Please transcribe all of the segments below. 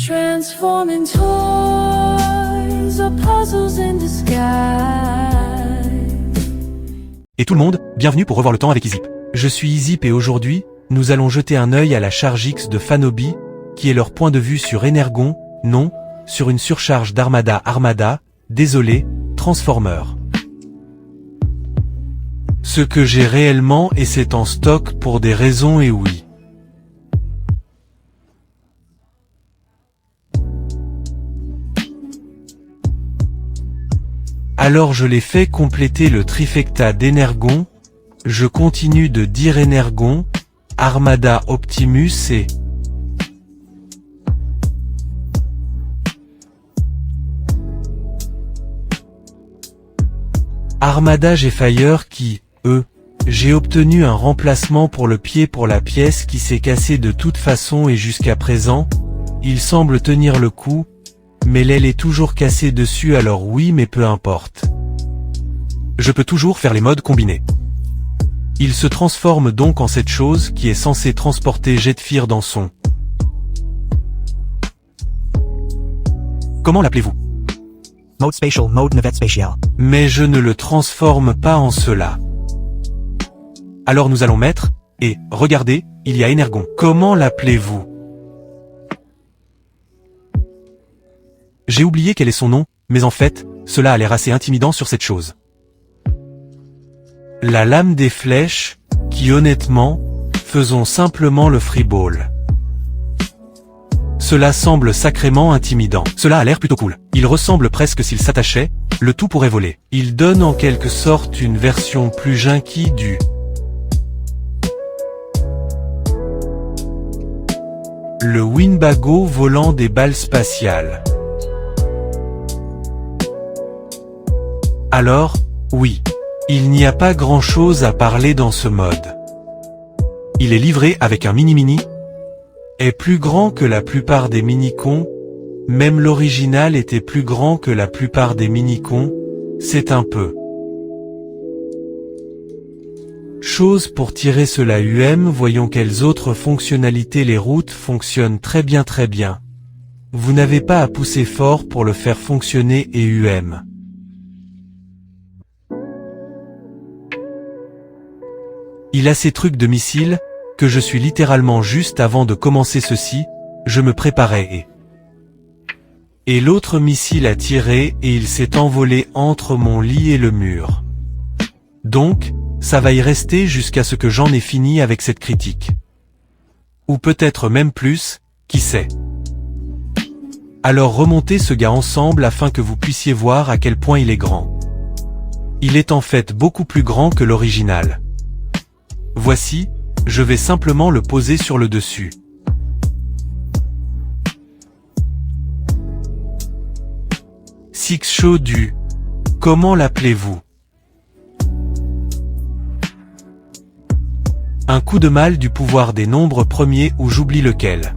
Transforming toys or puzzles in disguise. Et tout le monde, bienvenue pour revoir le temps avec Izip. Je suis Izip et aujourd'hui, nous allons jeter un œil à la charge X de Fanobi, qui est leur point de vue sur Energon, non, sur une surcharge d'Armada, désolé, Transformer. Ce que j'ai réellement et c'est en stock pour des raisons et oui. Alors je l'ai fait compléter le trifecta d'Energon, je continue de dire Energon, Armada Optimus et... Armada G-Fire qui, j'ai obtenu un remplacement pour le pied pour la pièce qui s'est cassée de toute façon et jusqu'à présent, il semble tenir le coup, mais l'aile est toujours cassée dessus alors oui mais peu importe. Je peux toujours faire les modes combinés. Il se transforme donc en cette chose qui est censée transporter Jetfire dans son... Comment l'appelez-vous? Mode spatial, mode navette spatial. Mais je ne le transforme pas en cela. Alors nous allons mettre, et, regardez, il y a Energon. Comment l'appelez-vous? J'ai oublié quel est son nom, mais en fait, cela a l'air assez intimidant sur cette chose. La lame des flèches, qui honnêtement, faisons simplement le freeball. Cela semble sacrément intimidant. Cela a l'air plutôt cool. Il ressemble presque s'il s'attachait, le tout pourrait voler. Il donne en quelque sorte une version plus junkie du... Le Winbago volant des balles spatiales. Alors, oui, il n'y a pas grand-chose à parler dans ce mode. Il est livré avec un mini-mini, est plus grand que la plupart des mini-cons, même l'original était plus grand que la plupart des mini-cons, c'est un peu. Chose pour tirer cela voyons quelles autres fonctionnalités les routes fonctionnent très bien. Vous n'avez pas à pousser fort pour le faire fonctionner et Il a ces trucs de missiles, que je suis littéralement juste avant de commencer ceci, je me préparais et l'autre missile a tiré et il s'est envolé entre mon lit et le mur. Donc, ça va y rester jusqu'à ce que j'en ai fini avec cette critique. Ou peut-être même plus, qui sait. Alors remontez ce gars ensemble afin que vous puissiez voir à quel point il est grand. Il est en fait beaucoup plus grand que l'original. Voici, je vais simplement le poser sur le dessus. Six Show du... Comment l'appelez-vous? Un coup de mal du pouvoir des nombres premiers ou j'oublie lequel.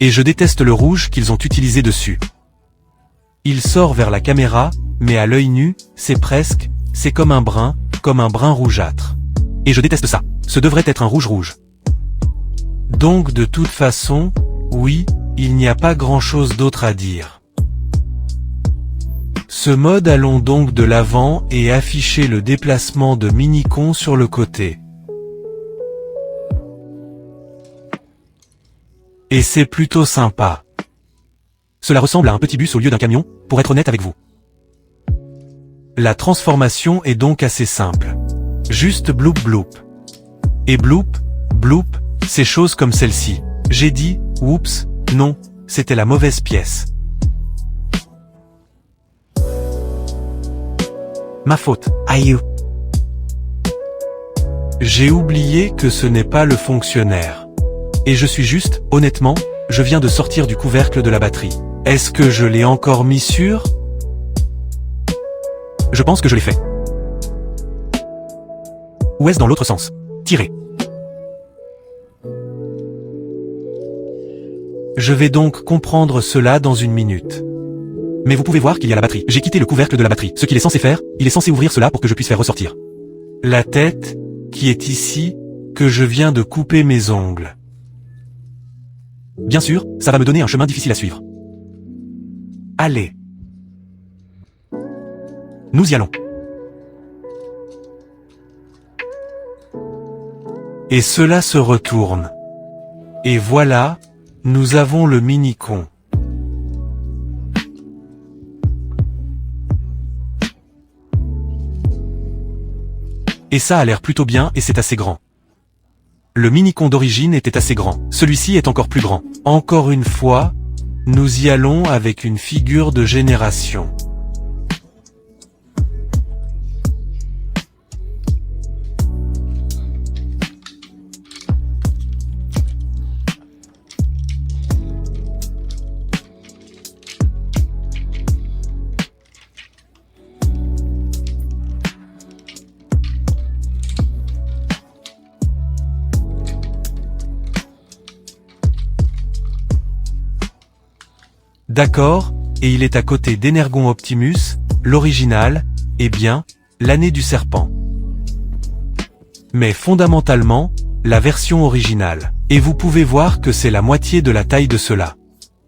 Et je déteste le rouge qu'ils ont utilisé dessus. Il sort vers la caméra, mais à l'œil nu, c'est comme un brun rougeâtre. Et je déteste ça. Ce devrait être un rouge. Donc de toute façon, oui, il n'y a pas grand-chose d'autre à dire. Ce mode allons donc de l'avant et afficher le déplacement de Minicon sur le côté. Et c'est plutôt sympa. Cela ressemble à un petit bus au lieu d'un camion, pour être honnête avec vous. La transformation est donc assez simple. Juste bloop bloop. Et bloop, bloop, c'est choses comme celle-ci. J'ai dit, oups, non, c'était la mauvaise pièce. Ma faute. Aïe. J'ai oublié que ce n'est pas le fonctionnaire. Et je suis juste, honnêtement, je viens de sortir du couvercle de la batterie. Est-ce que je l'ai encore mis sur? Je pense que je l'ai fait. Ou est-ce dans l'autre sens? Tirer. Je vais donc comprendre cela dans une minute. Mais vous pouvez voir qu'il y a la batterie. J'ai quitté le couvercle de la batterie. Ce qu'il est censé faire, il est censé ouvrir cela pour que je puisse faire ressortir. La tête, qui est ici, que je viens de couper mes ongles. Bien sûr, ça va me donner un chemin difficile à suivre. Allez. Nous y allons. Et cela se retourne. Et voilà, nous avons le mini-con. Et ça a l'air plutôt bien et c'est assez grand. Le mini-con d'origine était assez grand. Celui-ci est encore plus grand. Encore une fois, nous y allons avec une figure de génération. D'accord, et il est à côté d'Energon Optimus, l'original, et bien, l'année du serpent. Mais fondamentalement, la version originale. Et vous pouvez voir que c'est la moitié de la taille de cela.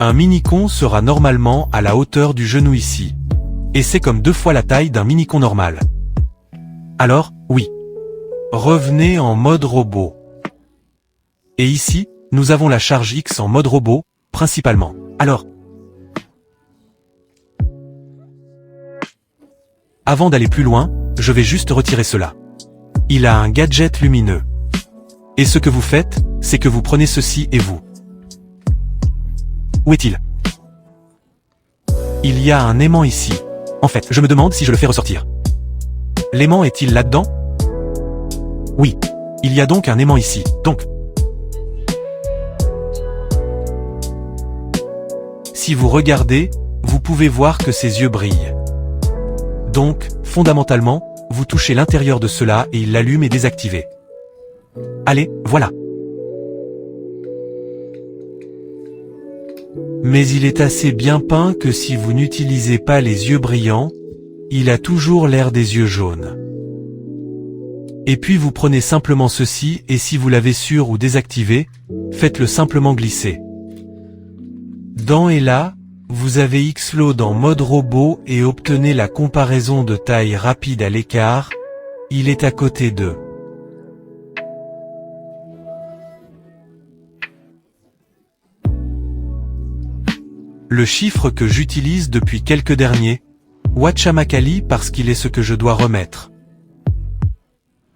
Un mini-con sera normalement à la hauteur du genou ici. Et c'est comme 2 fois la taille d'un mini-con normal. Alors, oui. Revenez en mode robot. Et ici, nous avons la charge X en mode robot, principalement. Alors, avant d'aller plus loin, je vais juste retirer cela. Il a un gadget lumineux. Et ce que vous faites, c'est que vous prenez ceci et vous. Où est-il? Il y a un aimant ici. En fait, je me demande si je le fais ressortir. L'aimant est-il là-dedans? Oui. Il y a donc un aimant ici, donc. Si vous regardez, vous pouvez voir que ses yeux brillent. Donc, fondamentalement, vous touchez l'intérieur de cela et il l'allume et désactive. Allez, voilà. Mais il est assez bien peint que si vous n'utilisez pas les yeux brillants, il a toujours l'air des yeux jaunes. Et puis vous prenez simplement ceci et si vous l'avez sur ou désactivé, faites-le simplement glisser. Dans et là, vous avez X-Load en mode robot et obtenez la comparaison de taille rapide à l'écart, il est à côté d'eux. Le chiffre que j'utilise depuis quelques derniers, Wachamakali parce qu'il est ce que je dois remettre.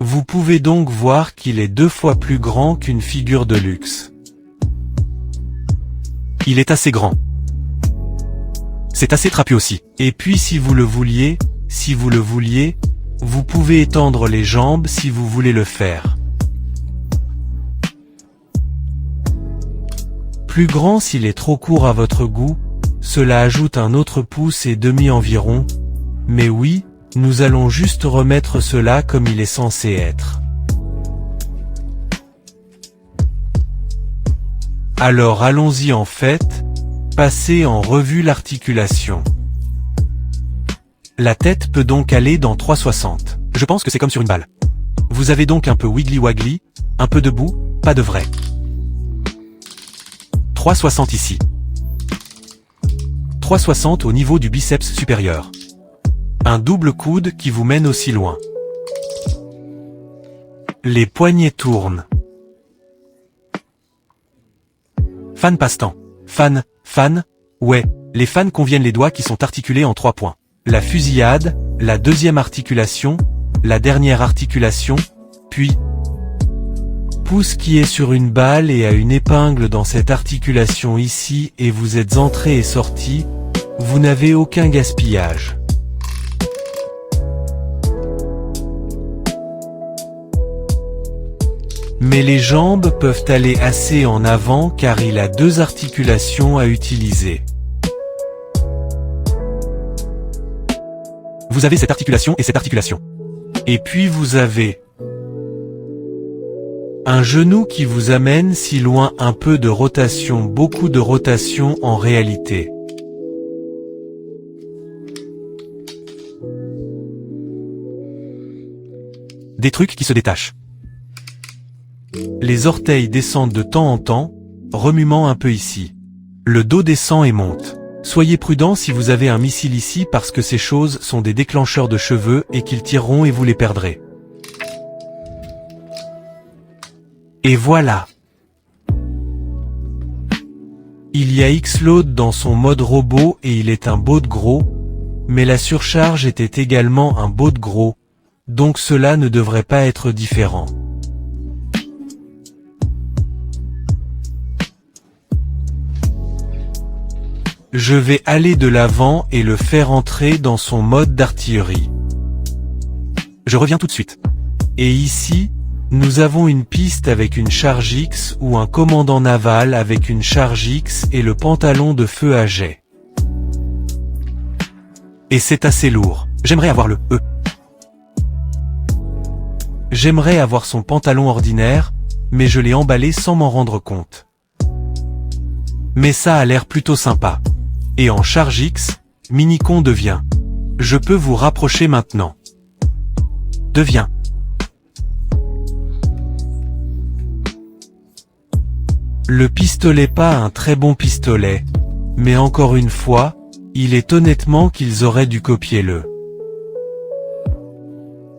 Vous pouvez donc voir qu'il est 2 fois plus grand qu'une figure de luxe. Il est assez grand. C'est assez trapu aussi. Et puis si vous le vouliez, vous pouvez étendre les jambes si vous voulez le faire. Plus grand s'il est trop court à votre goût, cela ajoute un autre pouce et demi environ, mais oui, nous allons juste remettre cela comme il est censé être. Alors allons-y en fait, passez en revue l'articulation. La tête peut donc aller dans 360. Je pense que c'est comme sur une balle. Vous avez donc un peu wiggly-waggly, un peu debout, pas de vrai. 360 ici. 360 au niveau du biceps supérieur. Un double coude qui vous mène aussi loin. Les poignets tournent. Fan passe-temps. Fan, ouais, les fans conviennent les doigts qui sont articulés en 3 points. La fusillade, la deuxième articulation, la dernière articulation, puis pouce qui est sur une balle et a une épingle dans cette articulation ici et vous êtes entré et sorti, vous n'avez aucun gaspillage. Mais les jambes peuvent aller assez en avant car il a 2 articulations à utiliser. Vous avez cette articulation et cette articulation. Et puis vous avez un genou qui vous amène si loin, un peu de rotation, beaucoup de rotation en réalité. Des trucs qui se détachent. Les orteils descendent de temps en temps, remuant un peu ici. Le dos descend et monte. Soyez prudent si vous avez un missile ici parce que ces choses sont des déclencheurs de cheveux et qu'ils tireront et vous les perdrez. Et voilà. Il y a X-Load dans son mode robot et il est un bot gros, mais la surcharge était également un bot gros, donc cela ne devrait pas être différent. Je vais aller de l'avant et le faire entrer dans son mode d'artillerie. Je reviens tout de suite. Et ici, nous avons une piste avec une charge X ou un commandant naval avec une charge X et le pantalon de feu à jet. Et c'est assez lourd. J'aimerais avoir le E. J'aimerais avoir son pantalon ordinaire, mais je l'ai emballé sans m'en rendre compte. Mais ça a l'air plutôt sympa. Et en charge X, Minicon devient. Je peux vous rapprocher maintenant. Deviens. Le pistolet pas un très bon pistolet, mais encore une fois, il est honnêtement qu'ils auraient dû copier le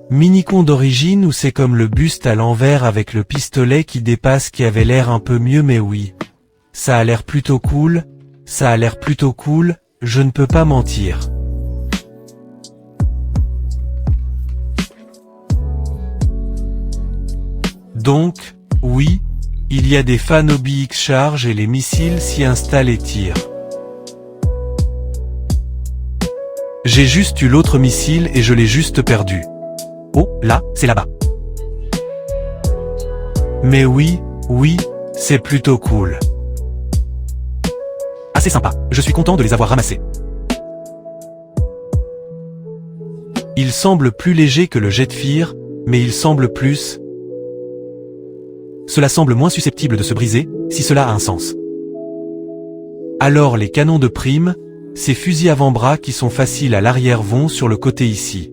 Minicon d'origine ou c'est comme le buste à l'envers avec le pistolet qui dépasse qui avait l'air un peu mieux mais oui. Ça a l'air plutôt cool, je ne peux pas mentir. Donc, oui, il y a des fans OBX charge et les missiles s'y installent et tirent. J'ai juste eu l'autre missile et je l'ai juste perdu. Oh, là, c'est là-bas. Mais oui, c'est plutôt cool. Assez sympa, je suis content de les avoir ramassés. Il semble plus léger que le Jetfire, mais il semble plus... Cela semble moins susceptible de se briser, si cela a un sens. Alors les canons de prime, ces fusils avant-bras qui sont faciles à l'arrière vont sur le côté ici.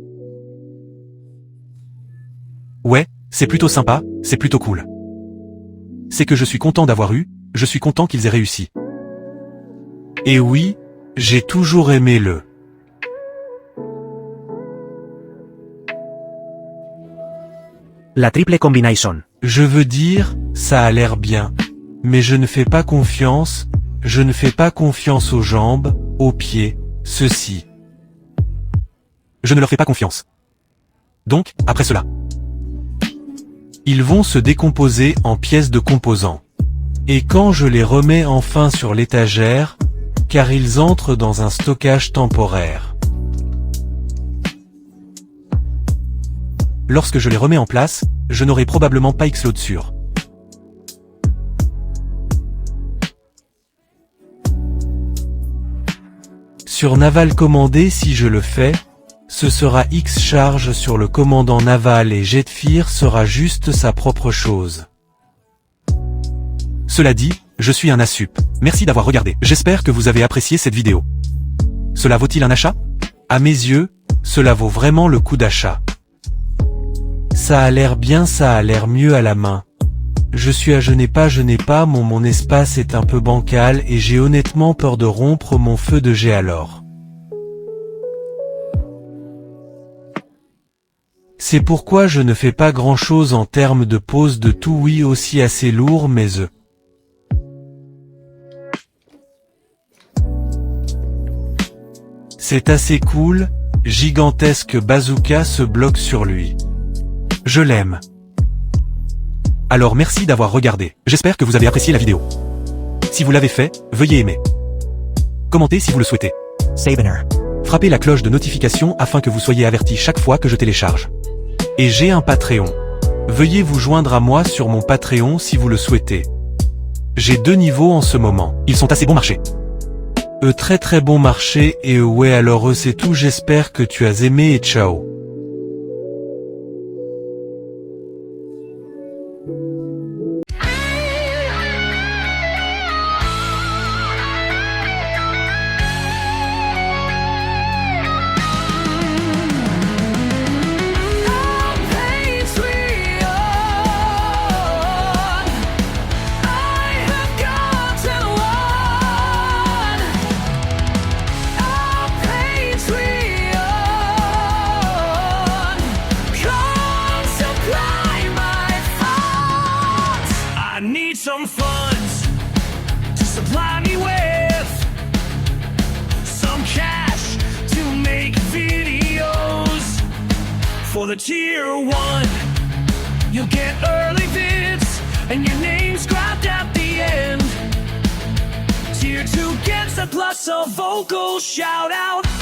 Ouais, c'est plutôt sympa, c'est plutôt cool. C'est que je suis content d'avoir eu, je suis content qu'ils aient réussi. Et oui, j'ai toujours aimé le... La triple combination. Je veux dire, ça a l'air bien. Mais je ne fais pas confiance aux jambes, aux pieds, ceci. Je ne leur fais pas confiance. Donc, après cela. Ils vont se décomposer en pièces de composants. Et quand je les remets enfin sur l'étagère, car ils entrent dans un stockage temporaire. Lorsque je les remets en place, je n'aurai probablement pas X-Load sur. Sur Naval commandé si je le fais, ce sera X charge sur le commandant naval et Jetfire sera juste sa propre chose. Cela dit, je suis un ASUP. Merci d'avoir regardé. J'espère que vous avez apprécié cette vidéo. Cela vaut-il un achat? À mes yeux, cela vaut vraiment le coup d'achat. Ça a l'air bien, ça a l'air mieux à la main. Je n'ai pas, mon espace est un peu bancal et j'ai honnêtement peur de rompre mon feu de jet alors. C'est pourquoi je ne fais pas grand chose en termes de pose de tout oui aussi assez lourd mais C'est assez cool, gigantesque bazooka se bloque sur lui. Je l'aime. Alors merci d'avoir regardé, j'espère que vous avez apprécié la vidéo. Si vous l'avez fait, veuillez aimer. Commentez si vous le souhaitez. Savener. Frappez la cloche de notification afin que vous soyez averti chaque fois que je télécharge. Et j'ai un Patreon. Veuillez vous joindre à moi sur mon Patreon si vous le souhaitez. J'ai 2 niveaux en ce moment. Ils sont assez bon marché. Très bon marché et ouais alors c'est tout, j'espère que tu as aimé et ciao. I have got some funds to supply me with some cash to make videos for the tier 1. You'll get early vids and your name's grabbed at the end. Tier 2 gets a plus a vocal shout out.